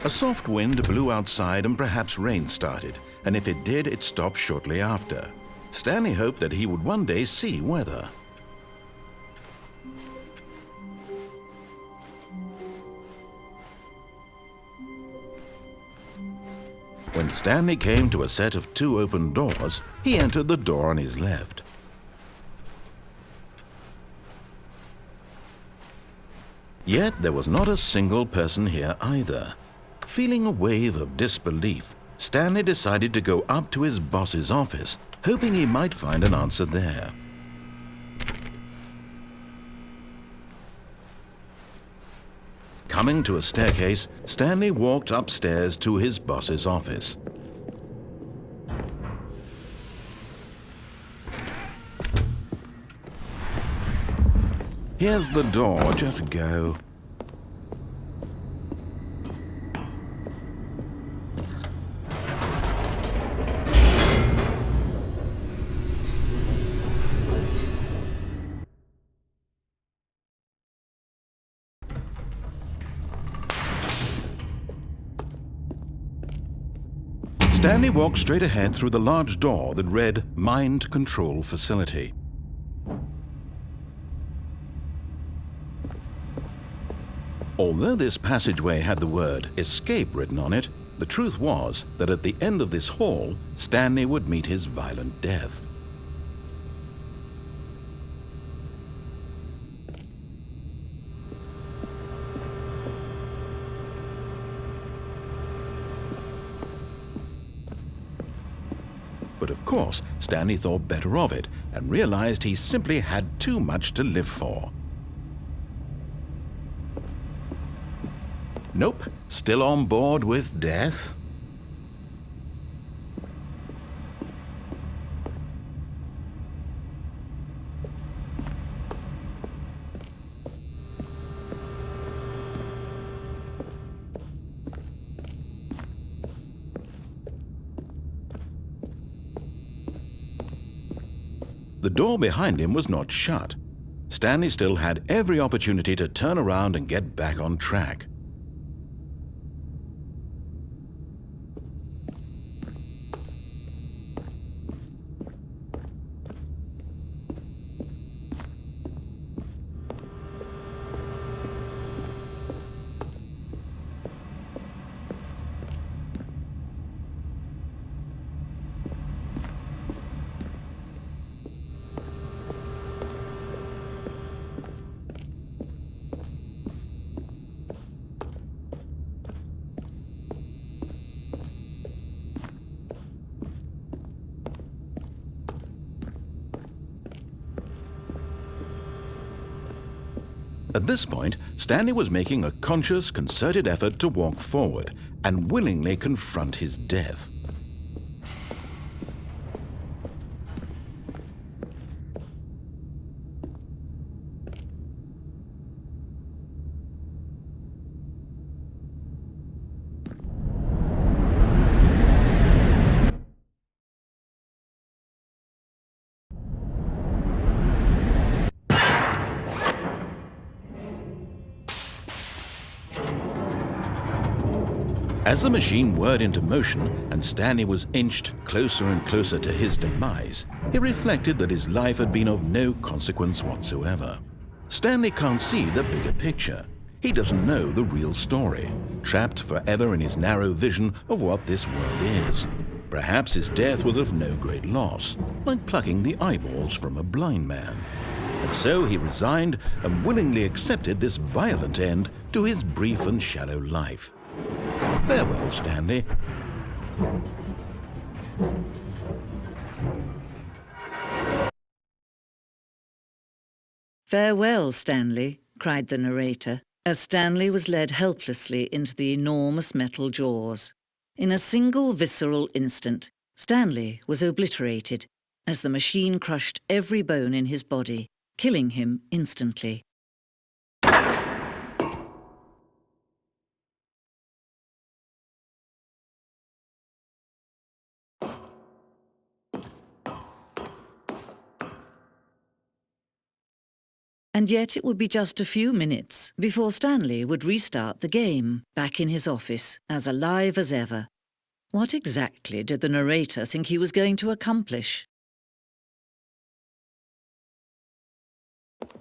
A soft wind blew outside and perhaps rain started, and if it did, it stopped shortly after. Stanley hoped that he would one day see weather. When Stanley came to a set of 2 open doors, he entered the door on his left. Yet there was not a single person here either. Feeling a wave of disbelief, Stanley decided to go up to his boss's office, hoping he might find an answer there. Coming to a staircase, Stanley walked upstairs to his boss's office. Here's the door, just go. Stanley walked straight ahead through the large door that read Mind Control Facility. Although this passageway had the word Escape written on it, the truth was that at the end of this hall, Stanley would meet his violent death. But of course, Stanley thought better of it and realized he simply had too much to live for. Nope, still on board with death. The door behind him was not shut. Stanley still had every opportunity to turn around and get back on track. At this point, Stanley was making a conscious, concerted effort to walk forward and willingly confront his death. As the machine whirred into motion and Stanley was inched closer and closer to his demise, he reflected that his life had been of no consequence whatsoever. Stanley can't see the bigger picture. He doesn't know the real story, trapped forever in his narrow vision of what this world is. Perhaps his death was of no great loss, like plucking the eyeballs from a blind man. And so he resigned and willingly accepted this violent end to his brief and shallow life. Farewell, Stanley. Farewell, Stanley, cried the narrator, as Stanley was led helplessly into the enormous metal jaws. In a single visceral instant, Stanley was obliterated as the machine crushed every bone in his body, killing him instantly. And yet it would be just a few minutes before Stanley would restart the game, back in his office, as alive as ever. What exactly did the narrator think he was going to accomplish?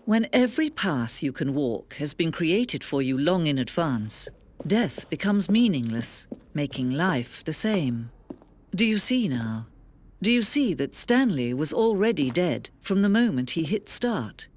When every path you can walk has been created for you long in advance, death becomes meaningless, making life the same. Do you see now? Do you see that Stanley was already dead from the moment he hit start?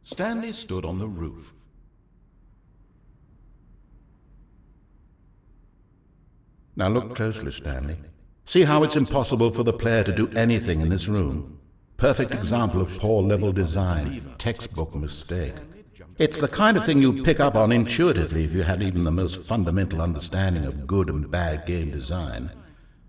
Stanley stood on the roof. Now look closely, Stanley. See how it's impossible for the player to do anything in this room? Perfect example of poor level design, textbook mistake. It's the kind of thing you'd pick up on intuitively if you had even the most fundamental understanding of good and bad game design.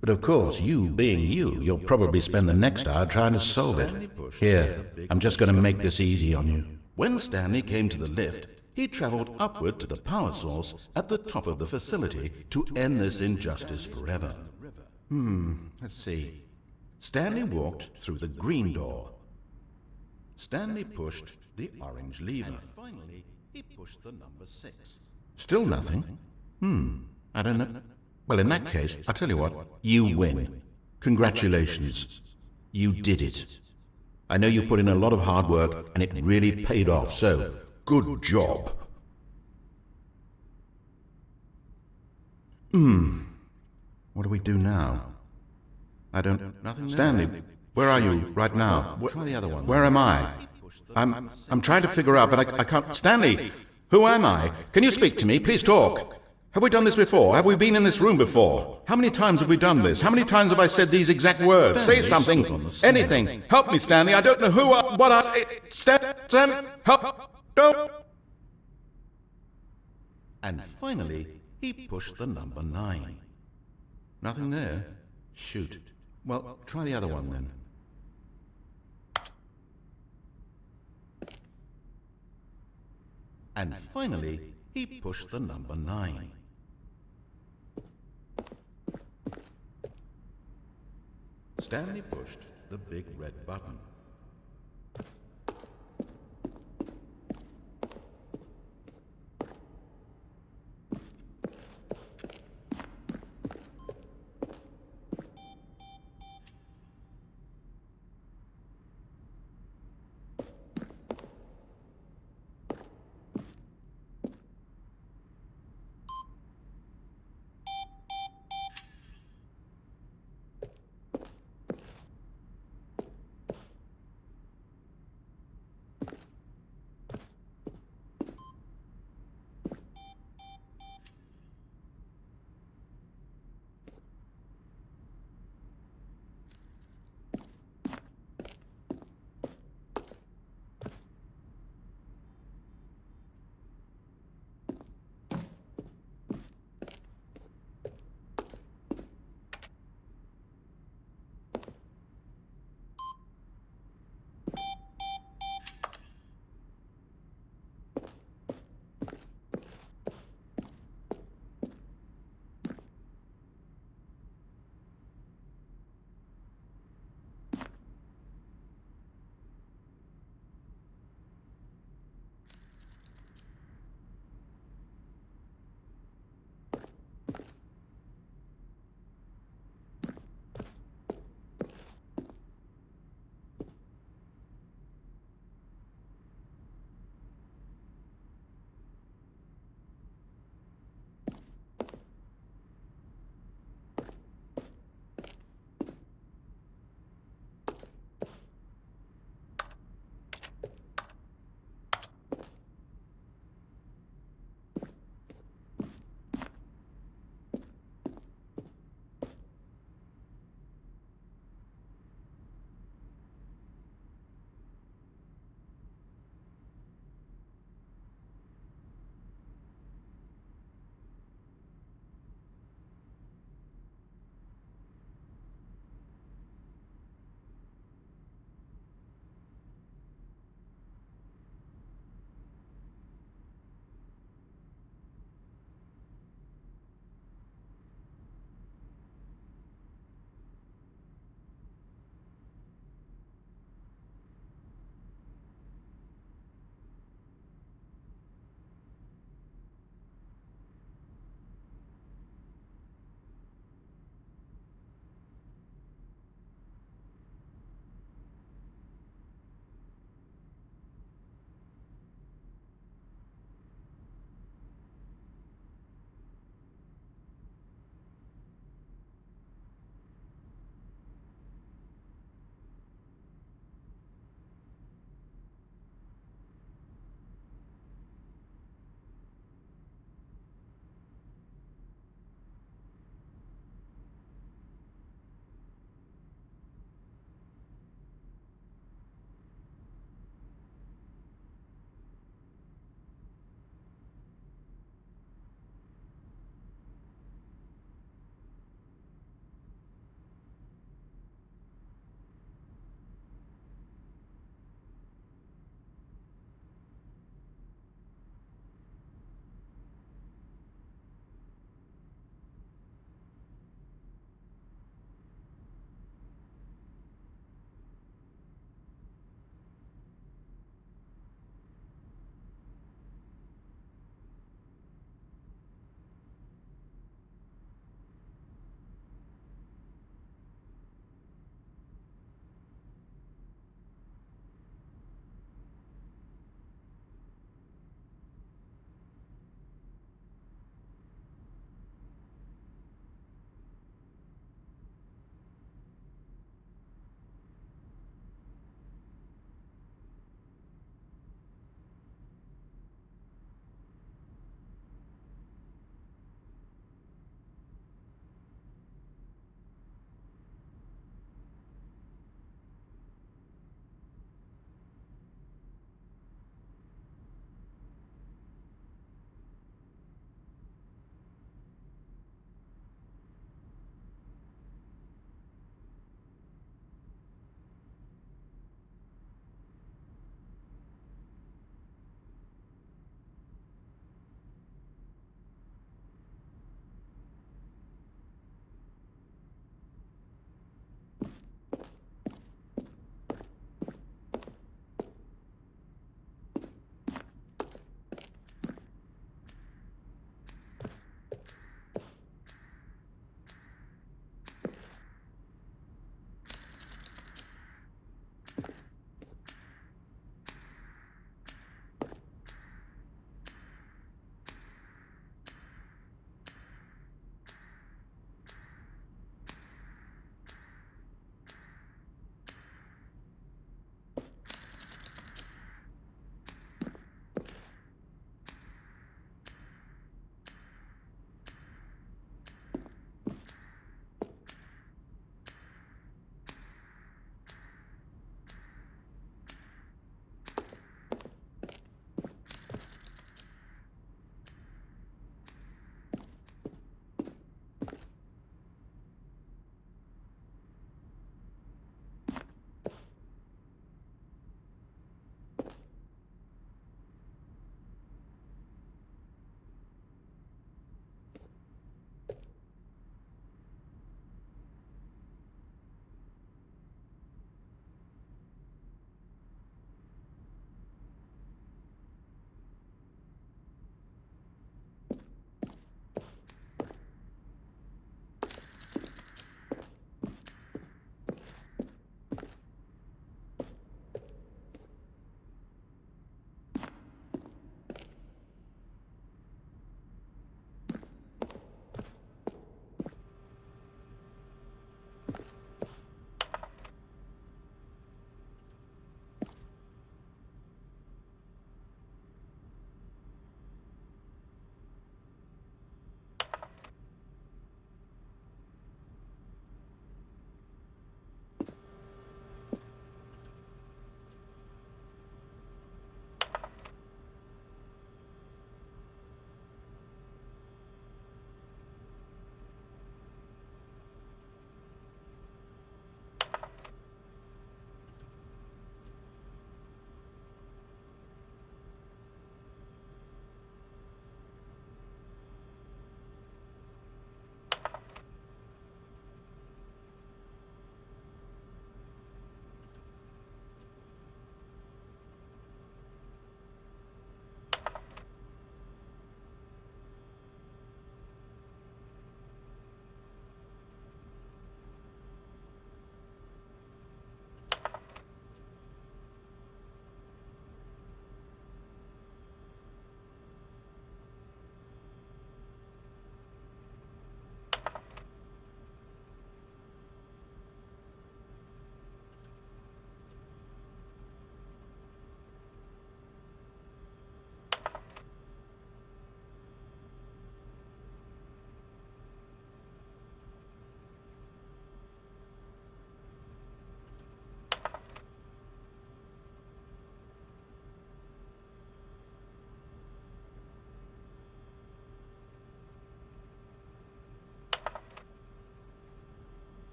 But of course, you being you, you'll probably spend the next hour trying to solve it. Here, I'm just going to make this easy on you. When Stanley came to the lift, he traveled upward to the power source at the top of the facility to end this injustice forever. Let's see. Stanley walked through the green door. Stanley pushed the orange lever. And finally, he pushed the number 6. Still nothing? I don't know. Well, in that case, I'll tell you what, you win. Congratulations. You did it. I know you put in a lot of hard work, and it really paid off, so good job. What do we do now? I don't... Nothing. Stanley, where are you right now? Try the other one. Where am I? I'm trying to figure out, but I can't... Stanley, who am I? Can you speak to me? Please talk. Have we done this before? Have we been in this room before? How many times have we done this? How many times have I said these exact words? Say something. Anything. Help me, Stanley. I don't know who I... What I... Stan... Help... Don't... And finally, he pushed the number 9. Nothing there? Shoot. Well, try the other one then. And finally, he pushed the number 9. Stanley pushed the big red button.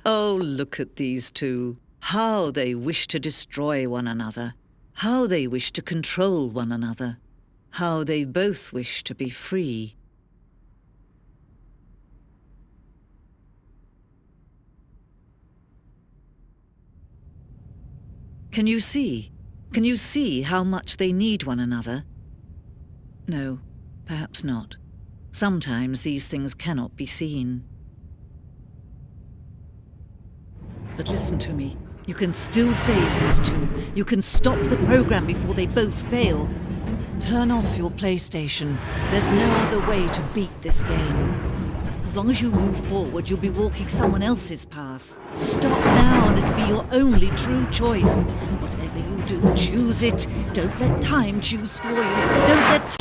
Oh, look at these two. How they wish to destroy one another. How they wish to control one another. How they both wish to be free. Can you see? Can you see how much they need one another? No, perhaps not. Sometimes these things cannot be seen. But listen to me. You can still save these two. You can stop the program before they both fail. Turn off your PlayStation. There's no other way to beat this game. As long as you move forward, you'll be walking someone else's path. Stop now and it'll be your only true choice. Whatever you do, choose it. Don't let time choose for you. Don't let